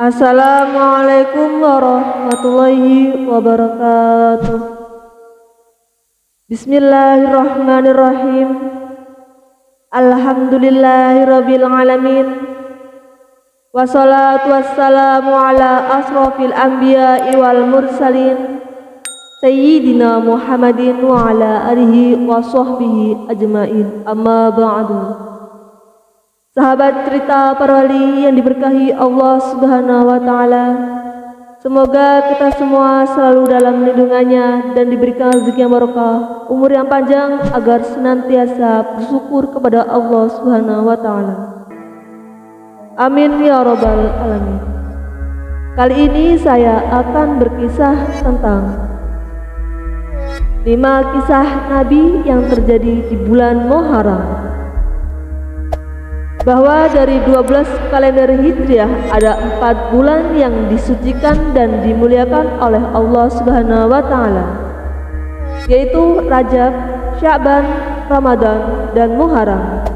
Assalamualaikum warahmatullahi wabarakatuh. Bismillahirrahmanirrahim. Alhamdulillahirabbil alamin. Wassalatu wassalamu ala asrofil anbiya'i wal mursalin Sayyidina Muhammadin wa ala alihi wa sahbihi ajmain. Amma ba'du. Sahabat cerita para wali yang diberkahi Allah Subhanahu wa taala, semoga kita semua selalu dalam lindungannya dan diberikan rezeki yang barokah, umur yang panjang agar senantiasa bersyukur kepada Allah Subhanahu wa taala. Amin ya rabbal alamin. Kali ini saya akan berkisah tentang 5 kisah Nabi yang terjadi di bulan Muharram. Bahwa dari 12 kalender Hijriah ada 4 bulan yang disucikan dan dimuliakan oleh Allah Subhanahu wa taala, yaitu Rajab, Sya'ban, Ramadan, dan Muharram.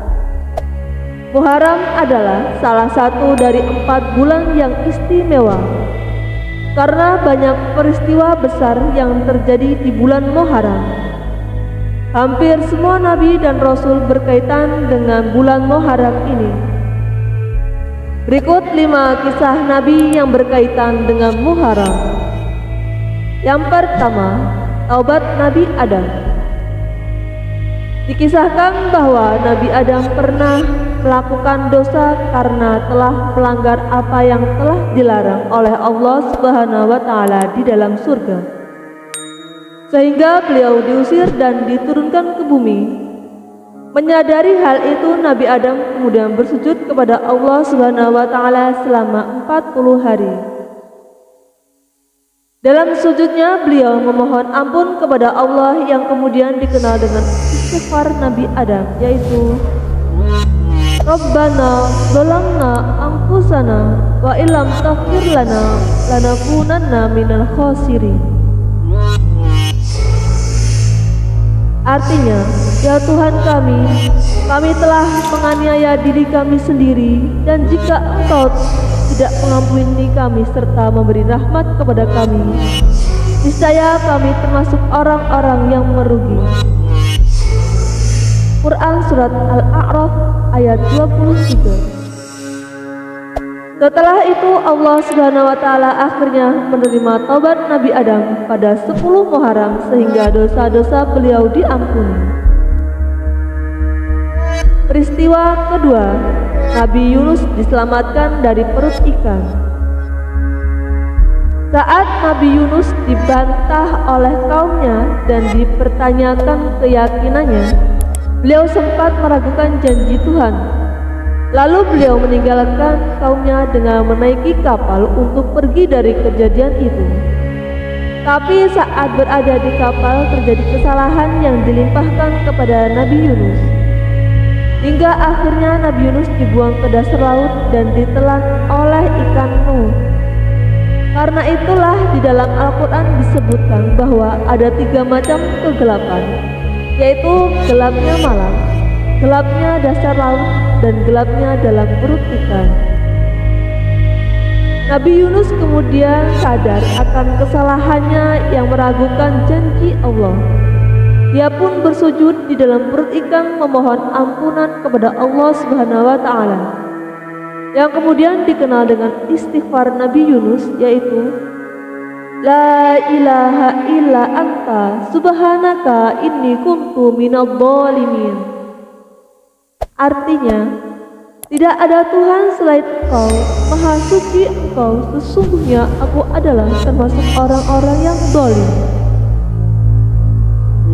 Muharram adalah salah satu dari 4 bulan yang istimewa karena banyak peristiwa besar yang terjadi di bulan Muharram. Hampir semua nabi dan rasul berkaitan dengan bulan Muharram ini. Berikut 5 kisah nabi yang berkaitan dengan Muharram. Yang pertama, taubat Nabi Adam. Dikisahkan bahwa Nabi Adam pernah melakukan dosa karena telah melanggar apa yang telah dilarang oleh Allah Subhanahu wa taala di dalam surga, sehingga beliau diusir dan diturunkan ke bumi. Menyadari hal itu, Nabi Adam kemudian bersujud kepada Allah Subhanahu wa taala selama 40 hari. Dalam sujudnya beliau memohon ampun kepada Allah yang kemudian dikenal dengan istighfar Nabi Adam, yaitu Rabbana zalamna anfusana wa illam taghfir lana lanakunanna minal khasirin. Artinya, ya Tuhan kami telah menganiaya diri kami sendiri, dan jika Engkau tidak mengampuni kami serta memberi rahmat kepada kami, niscaya kami termasuk orang-orang yang merugi. Quran Surat Al-A'raf ayat 23. Setelah itu Allah Subhanahu wa taala akhirnya menerima taubat Nabi Adam pada 10 Muharram sehingga dosa-dosa beliau diampuni. Peristiwa kedua, Nabi Yunus diselamatkan dari perut ikan. Saat Nabi Yunus dibantah oleh kaumnya dan dipertanyakan keyakinannya, beliau sempat meragukan janji Tuhan. Lalu beliau meninggalkan kaumnya dengan menaiki kapal untuk pergi dari kejadian itu. Tapi saat berada di kapal terjadi kesalahan yang dilimpahkan kepada Nabi Yunus, hingga akhirnya Nabi Yunus dibuang ke dasar laut dan ditelan oleh ikan Nuh. Karena itulah di dalam Al-Quran disebutkan bahwa ada 3 macam kegelapan, yaitu gelapnya malam, gelapnya dasar laut, dan gelapnya dalam perut ikan. Nabi Yunus kemudian sadar akan kesalahannya yang meragukan janji Allah. Dia pun bersujud di dalam perut ikan memohon ampunan kepada Allah Subhanahu wa taala, yang kemudian dikenal dengan istighfar Nabi Yunus, yaitu La ilaha illa anta subhanaka inni kuntu minadh dhalimin. Artinya, tidak ada Tuhan selain Engkau, Maha Suci Engkau, sesungguhnya aku adalah termasuk orang-orang yang zalim.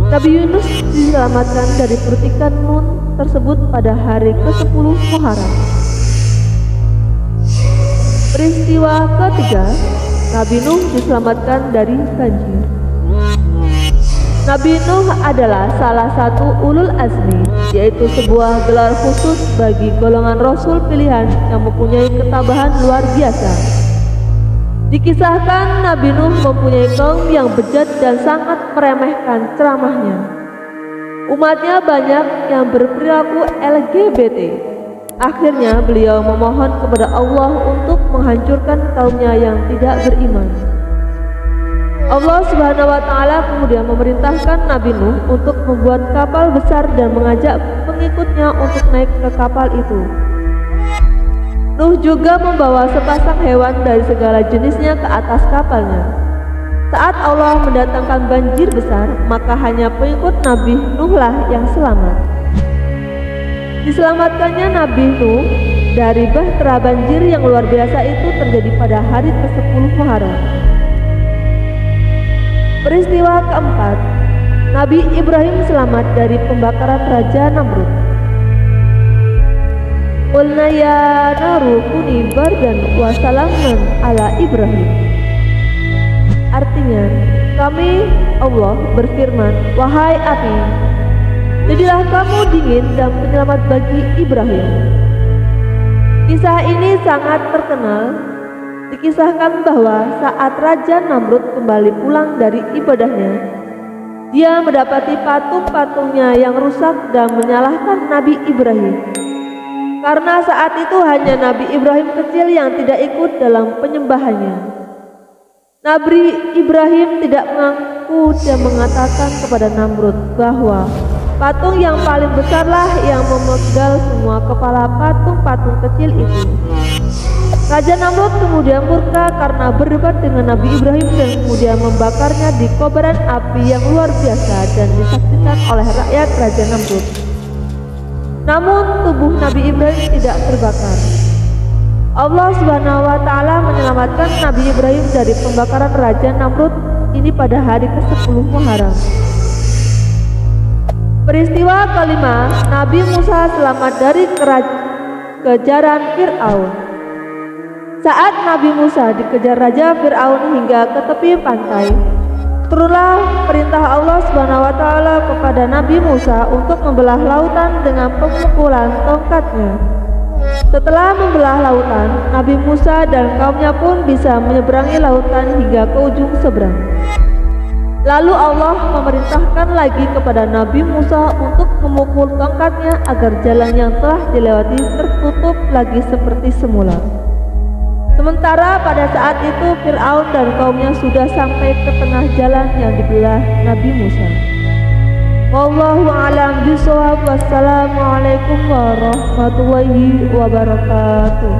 Nabi Yunus diselamatkan dari perut ikan Nun tersebut pada hari ke-10 Muharram. Peristiwa ketiga, Nabi Nuh diselamatkan dari banjir. Nabi Nuh adalah salah satu ulul azmi, yaitu sebuah gelar khusus bagi golongan rasul pilihan yang mempunyai ketabahan luar biasa. Dikisahkan Nabi Nuh mempunyai kaum yang bejat dan sangat meremehkan ceramahnya. Umatnya banyak yang berperilaku LGBT. Akhirnya beliau memohon kepada Allah untuk menghancurkan kaumnya yang tidak beriman. Allah Subhanahu wa Ta'ala kemudian memerintahkan Nabi Nuh untuk membuat kapal besar dan mengajak pengikutnya untuk naik ke kapal itu. Nuh juga membawa sepasang hewan dari segala jenisnya ke atas kapalnya. Saat Allah mendatangkan banjir besar, maka hanya pengikut Nabi Nuhlah yang selamat. Diselamatkannya Nabi Nuh dari bahtera banjir yang luar biasa itu terjadi pada hari ke-10 Muharram. Peristiwa keempat, Nabi Ibrahim selamat dari pembakaran Raja Namrud. Qulna ya naru kuni bardan wa salaman ala Ibrahim. Artinya, kami Allah berfirman, wahai api, jadilah kamu dingin dan penyelamat bagi Ibrahim. Kisah ini sangat terkenal. Dikisahkan bahwa saat Raja Namrud kembali pulang dari ibadahnya, dia mendapati patung-patungnya yang rusak dan menyalahkan Nabi Ibrahim. Karena saat itu hanya Nabi Ibrahim kecil yang tidak ikut dalam penyembahannya. Nabi Ibrahim tidak mengaku dan mengatakan kepada Namrud bahwa patung yang paling besarlah yang memegal semua kepala patung-patung kecil itu. Raja Namrud kemudian murka karena berdebat dengan Nabi Ibrahim dan kemudian membakarnya di kobaran api yang luar biasa dan disaksikan oleh rakyat Raja Namrud. Namun tubuh Nabi Ibrahim tidak terbakar. Allah Subhanahu wa Ta'ala menyelamatkan Nabi Ibrahim dari pembakaran Raja Namrud ini pada hari ke-10 Muharram. Peristiwa kelima, Nabi Musa selamat dari kejaran Fir'aun. Saat Nabi Musa dikejar Raja Fir'aun hingga ke tepi pantai, turunlah perintah Allah Subhanahu wa Ta'ala kepada Nabi Musa untuk membelah lautan dengan pemukulan tongkatnya. Setelah membelah lautan, Nabi Musa dan kaumnya pun bisa menyeberangi lautan hingga ke ujung seberang. Lalu Allah memerintahkan lagi kepada Nabi Musa untuk memukul tongkatnya agar jalan yang telah dilewati tertutup lagi seperti semula. Sementara pada saat itu Fir'aun dan kaumnya sudah sampai ke tengah jalan yang dibelah Nabi Musa. Wallahu a'lam bishawab. Wassalamualaikum warahmatullahi wabarakatuh.